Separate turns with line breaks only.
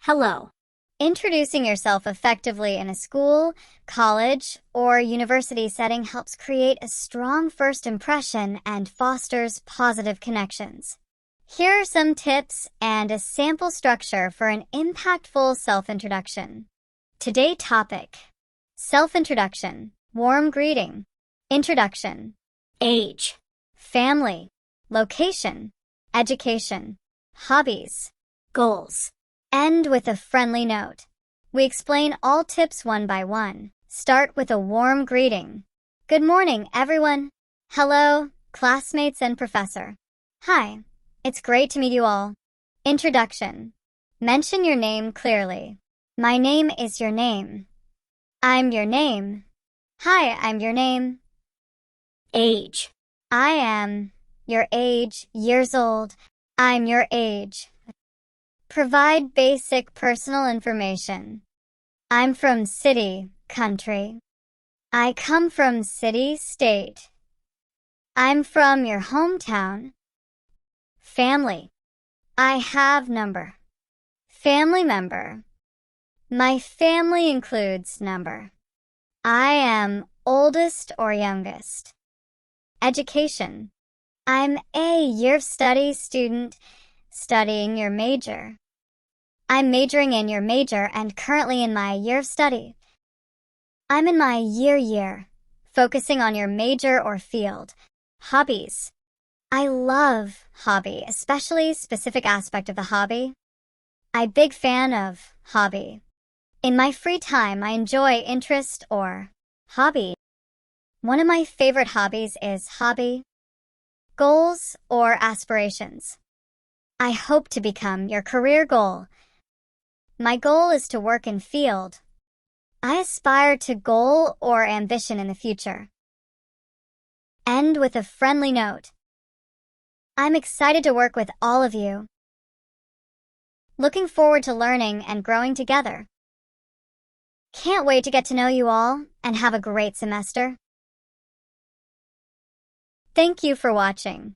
Hello. Introducing yourself effectively in a school, college, or university setting helps create a strong first impression and fosters positive connections. Here are some tips and a sample structure for an impactful self-introduction. Today's topic: self-introduction, warm greeting, introduction, age, family, location, education, hobbies, goals. End with a friendly note. We explain all tips one by one. Start with a warm greeting. Good morning, everyone. Hello, classmates and professor. Hi, it's great to meet you all. Introduction. Mention your name clearly. My name is your name. I'm your name. Hi, I'm your name. Age. I am your age, years old. I'm your age. Provide basic personal information. I'm from city, country. I come from city, state. I'm from your hometown. Family. I have number. Family member. My family includes number. I am oldest or youngest. Education. I'm a year of study student studying your major. I'm majoring in your major and currently in my year of study. I'm in my year, focusing on your major or field. Hobbies. I love hobby, especially specific aspect of the hobby. I'm big fan of hobby. In my free time, I enjoy interest or hobby. One of my favorite hobbies is hobby. Goals or aspirations. I hope to become your career goal. My goal is to work in field. I aspire to goal or ambition in the future. End with a friendly note. I'm excited to work with all of you. Looking forward to learning and growing together. Can't wait to get to know you all and have a great semester. Thank you for watching.